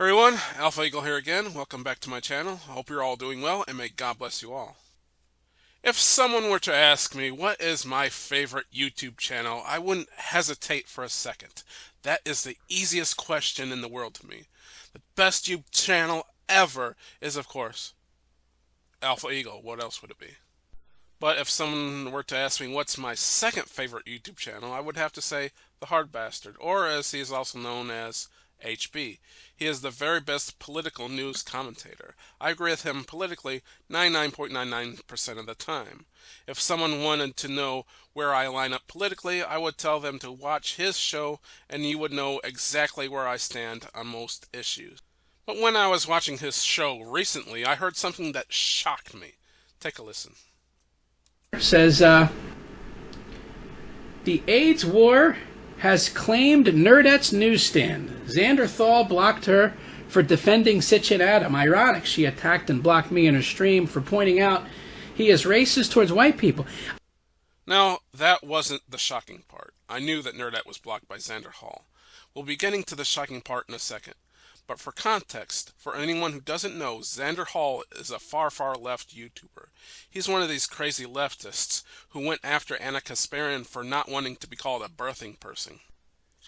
Everyone, Alpha Eagle here again. Welcome back to my channel. I hope you're all doing well and may God bless you all. If someone were to ask me what is my favorite YouTube channel, I wouldn't hesitate for a second. That is the easiest question in the world to me. The best YouTube channel ever is, of course, Alpha Eagle. What else would it be? But if someone were to ask me what's my second favorite YouTube channel, I would have to say The Hard Bastard, or as he is also known as HB. He is the very best political news commentator. I agree with him politically 99.99% of the time. If someone wanted to know where I line up politically, I would tell them to watch his show and you would know exactly where I stand on most issues. But when I was watching his show recently, I heard something that shocked me. Take a listen. Says the AIDS war has claimed Nerdette's newsstand. Xander Thal blocked her for defending Sitch and Adam. Ironic, she attacked and blocked me in her stream for pointing out he is racist towards white people. Now, that wasn't the shocking part. I knew that Nerdette was blocked by Xander Hall. We'll be getting to the shocking part in a second. But for context, for anyone who doesn't know, Xander Hall is a far left YouTuber. He's one of these crazy leftists who went after Ana Kasparian for not wanting to be called a birthing person.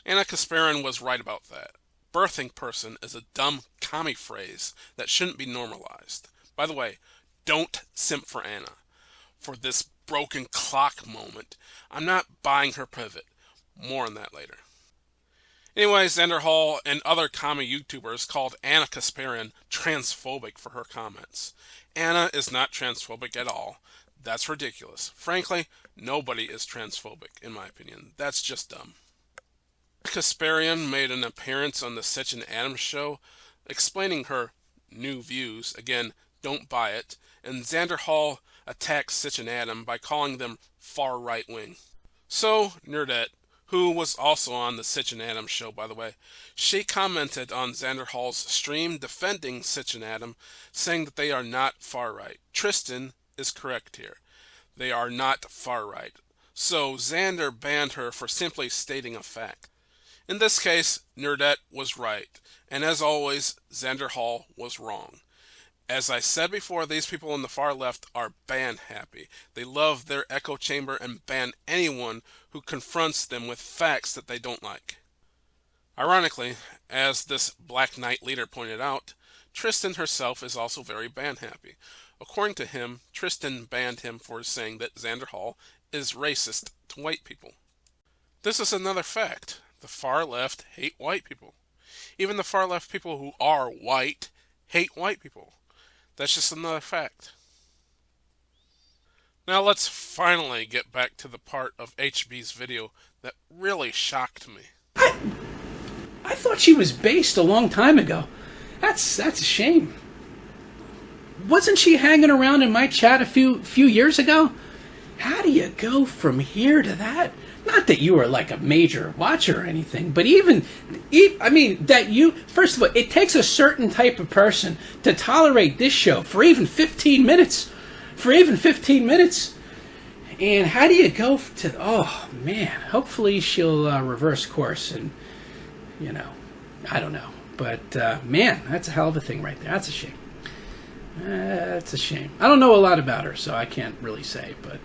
Ana Kasparian was right about that. Birthing person is a dumb commie phrase that shouldn't be normalized. By the way, don't simp for Ana. For this broken clock moment, I'm not buying her pivot. More on that later. Anyway, Xander Hall and other commie YouTubers called Ana Kasparian transphobic for her comments. Ana is not transphobic at all. That's ridiculous. Frankly, nobody is transphobic, in my opinion. That's just dumb. Kasparian made an appearance on the Sitch and Adam show, explaining her new views. Again, don't buy it. And Xander Hall attacked Sitch and Adam by calling them far right wing. So, Nerdette, who was also on the Sitch and Adam show, by the way, she commented on Xander Hall's stream defending Sitch and Adam, saying that they are not far right. Tristan is correct here. They are not far right. So Xander banned her for simply stating a fact. In this case, Nerdette was right, and as always, Xander Hall was wrong. As I said before, these people on the far left are ban happy. They love their echo chamber and ban anyone who confronts them with facts that they don't like. Ironically, as this Black Knight leader pointed out, Tristan herself is also very ban happy. According to him, Tristan banned him for saying that Xander Hall is racist to white people. This is another fact. The far left hate white people. Even the far left people who are white hate white people. That's just another fact. Now let's finally get back to the part of HB's video that really shocked me. I thought she was based a long time ago. That's a shame. Wasn't she hanging around in my chat a few years ago? How do you go from here to that? Not that you were like a major watcher or anything, but first of all, it takes a certain type of person to tolerate this show for even 15 minutes. And how do you go to, oh man, hopefully she'll reverse course and, I don't know. But man, that's a hell of a thing right there. That's a shame. That's a shame. I don't know a lot about her, so I can't really say, but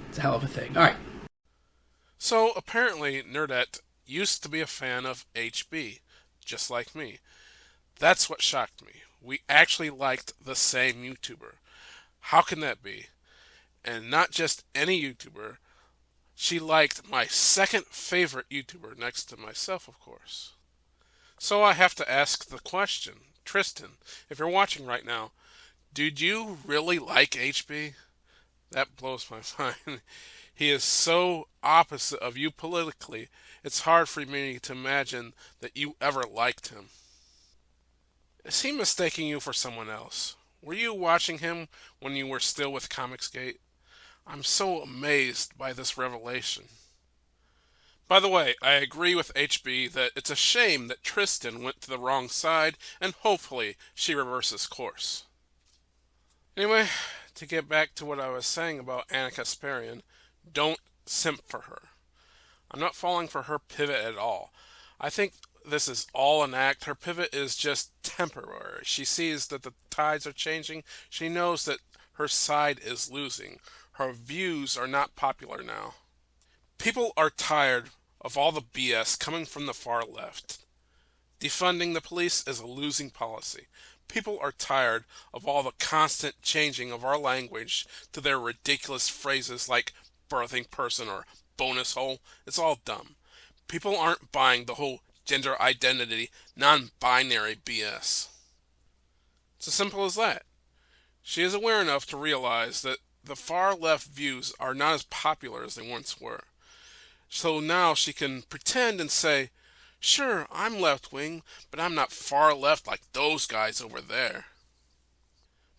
it's a hell of a thing. All right. So apparently Nerdette used to be a fan of HB, just like me. That's what shocked me. We actually liked the same YouTuber. How can that be? And not just any YouTuber. She liked my second favorite YouTuber next to myself, of course. So I have to ask the question, Tristan, if you're watching right now, did you really like HB? That blows my mind. He is so opposite of you politically, it's hard for me to imagine that you ever liked him. Is he mistaking you for someone else? Were you watching him when you were still with Comicsgate? I'm so amazed by this revelation. By the way, I agree with HB that it's a shame that Tristan went to the wrong side, and hopefully she reverses course. Anyway, to get back to what I was saying about Ana Kasparian, don't simp for her. I'm not falling for her pivot at all. I think this is all an act. Her pivot is just temporary. She sees that the tides are changing. She knows that her side is losing. Her views are not popular now. People are tired of all the BS coming from the far left. Defunding the police is a losing policy. People are tired of all the constant changing of our language to their ridiculous phrases like birthing person or bonus hole. It's all dumb. People aren't buying the whole gender identity, non-binary BS. It's as simple as that. She is aware enough to realize that the far left views are not as popular as they once were. So now she can pretend and say, sure, I'm left wing, but I'm not far left like those guys over there.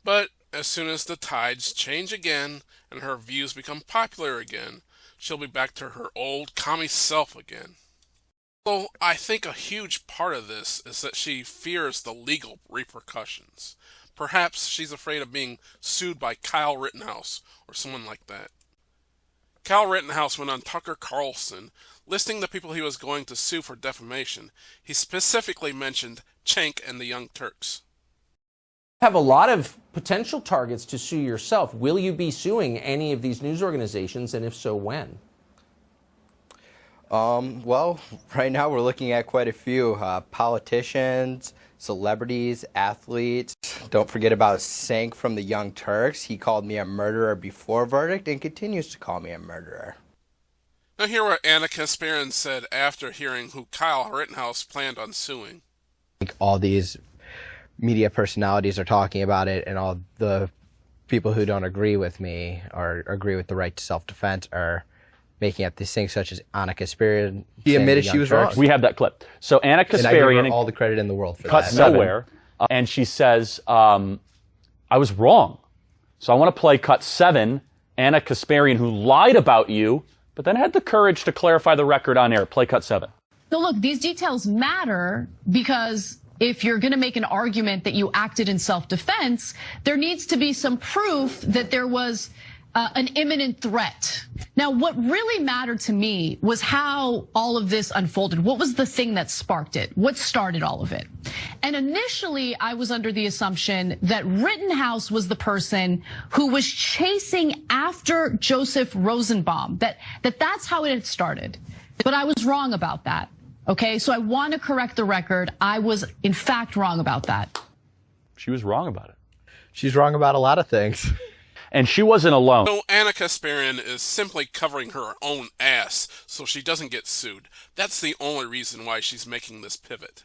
But as soon as the tides change again and her views become popular again, she'll be back to her old commie self again. So I think a huge part of this is that she fears the legal repercussions. Perhaps she's afraid of being sued by Kyle Rittenhouse or someone like that. Kyle Rittenhouse went on Tucker Carlson, listing the people he was going to sue for defamation. He specifically mentioned Cenk and the Young Turks. You have a lot of potential targets to sue yourself. Will you be suing any of these news organizations, and if so, when? Well, right now we're looking at quite a few politicians, celebrities, athletes. Don't forget about Cenk from the Young Turks. He called me a murderer before verdict and continues to call me a murderer. Now hear what Ana Kasparian said after hearing who Kyle Rittenhouse planned on suing. All these media personalities are talking about it, and all the people who don't agree with me or agree with the right to self-defense are making up these things, such as Ana Kasparian. He admitted she was wrong. We have that clip. So Ana Kasparian, and I give her all the credit in the world for cuts that. nowhere, and she says, "I was wrong." So I want to play cut 7. Ana Kasparian, who lied about you, but then had the courage to clarify the record on air. Play cut 7. So look, these details matter because if you're going to make an argument that you acted in self-defense, there needs to be some proof that there was an imminent threat. Now, what really mattered to me was how all of this unfolded. What was the thing that sparked it? What started all of it? And initially, I was under the assumption that Rittenhouse was the person who was chasing after Joseph Rosenbaum, that's how it had started. But I was wrong about that. Okay, so I want to correct the record. I was, in fact, wrong about that. She was wrong about it. She's wrong about a lot of things. And she wasn't alone. So Ana Kasparian is simply covering her own ass so she doesn't get sued. That's the only reason why she's making this pivot.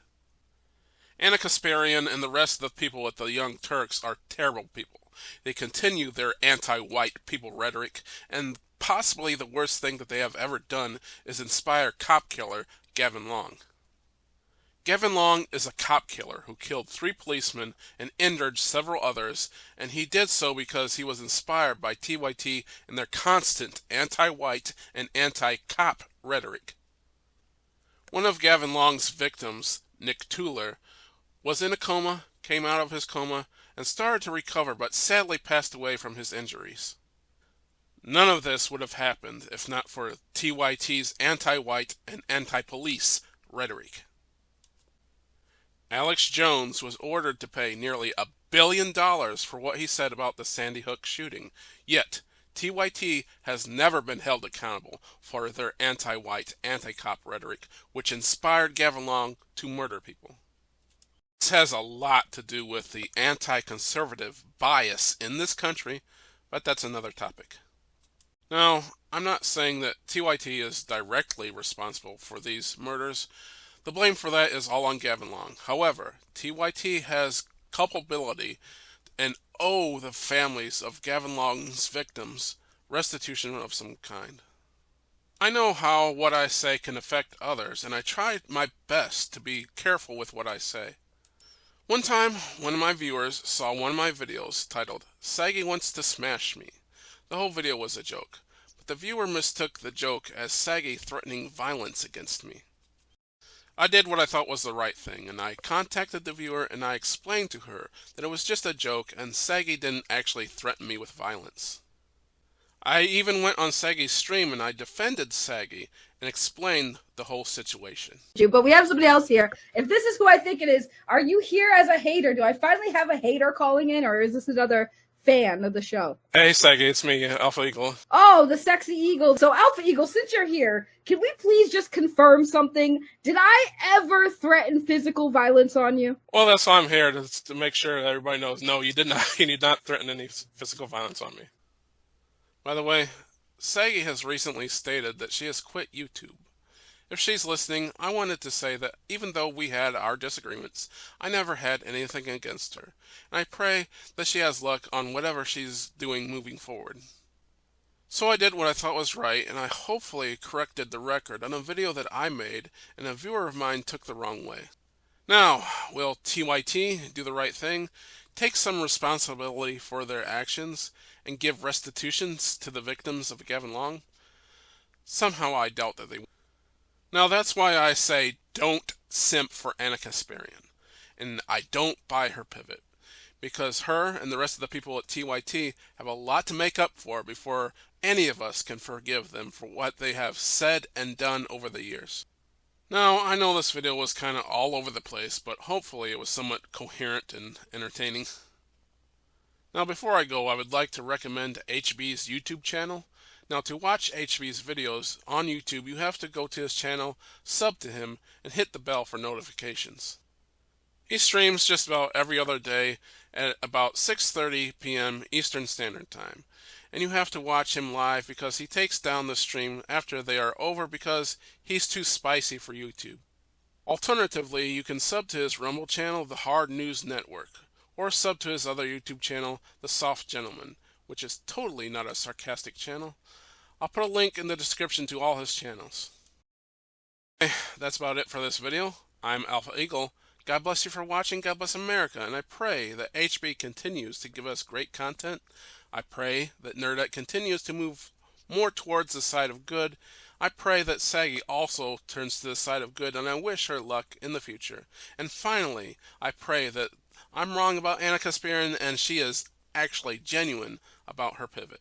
Ana Kasparian and the rest of the people at the Young Turks are terrible people. They continue their anti-white people rhetoric, and possibly the worst thing that they have ever done is inspire cop killer Gavin Long. Gavin Long is a cop killer who killed 3 policemen and injured several others, and he did so because he was inspired by TYT and their constant anti-white and anti-cop rhetoric. One of Gavin Long's victims, Nick Tuller, was in a coma, came out of his coma, and started to recover, but sadly passed away from his injuries. None of this would have happened if not for TYT's anti-white and anti-police rhetoric. Alex Jones was ordered to pay nearly $1 billion for what he said about the Sandy Hook shooting. Yet, TYT has never been held accountable for their anti-white, anti-cop rhetoric, which inspired Gavin Long to murder people. This has a lot to do with the anti-conservative bias in this country, but that's another topic. Now, I'm not saying that TYT is directly responsible for these murders. The blame for that is all on Gavin Long. However, TYT has culpability and owe the families of Gavin Long's victims restitution of some kind. I know how what I say can affect others, and I try my best to be careful with what I say. One time, one of my viewers saw one of my videos titled, "Saggy Wants to Smash Me." The whole video was a joke, but the viewer mistook the joke as Saggy threatening violence against me. I did what I thought was the right thing, and I contacted the viewer and I explained to her that it was just a joke and Saggy didn't actually threaten me with violence. I even went on Saggy's stream and I defended Saggy and explained the whole situation. But we have somebody else here. If this is who I think it is, are you here as a hater? Do I finally have a hater calling in, or is this another fan of the show? Hey Saggy, it's me, Alpha Eagle. Oh, the sexy eagle. So Alpha Eagle, since you're here, can we please just confirm something? Did I ever threaten physical violence on you? Well, that's why I'm here, to make sure that everybody knows. No, you did not. You did not threaten any physical violence on me. By the way, Saggy has recently stated that she has quit YouTube. If she's listening, I wanted to say that even though we had our disagreements, I never had anything against her, and I pray that she has luck on whatever she's doing moving forward. So I did what I thought was right, and I hopefully corrected the record on a video that I made and a viewer of mine took the wrong way. Now, will TYT do the right thing, take some responsibility for their actions, and give restitutions to the victims of Gavin Long? Somehow I doubt that they will. Now that's why I say don't simp for Ana Kasparian, and I don't buy her pivot, because her and the rest of the people at TYT have a lot to make up for before any of us can forgive them for what they have said and done over the years. Now, I know this video was kind of all over the place, but hopefully it was somewhat coherent and entertaining. Now before I go, I would like to recommend HB's YouTube channel. Now to watch HB's videos on YouTube, you have to go to his channel, sub to him, and hit the bell for notifications. He streams just about every other day at about 6:30 p.m. Eastern Standard Time. And you have to watch him live because he takes down the stream after they are over because he's too spicy for YouTube. Alternatively, you can sub to his Rumble channel, The Hard News Network, or sub to his other YouTube channel, The Soft Gentleman, which is totally not a sarcastic channel. I'll put a link in the description to all his channels. Okay, that's about it for this video. I'm Alpha Eagle. God bless you for watching. God bless America. And I pray that HB continues to give us great content. I pray that Nerdette continues to move more towards the side of good. I pray that Saggy also turns to the side of good, and I wish her luck in the future. And finally, I pray that I'm wrong about Ana Kasparian and she is actually genuine about her pivot.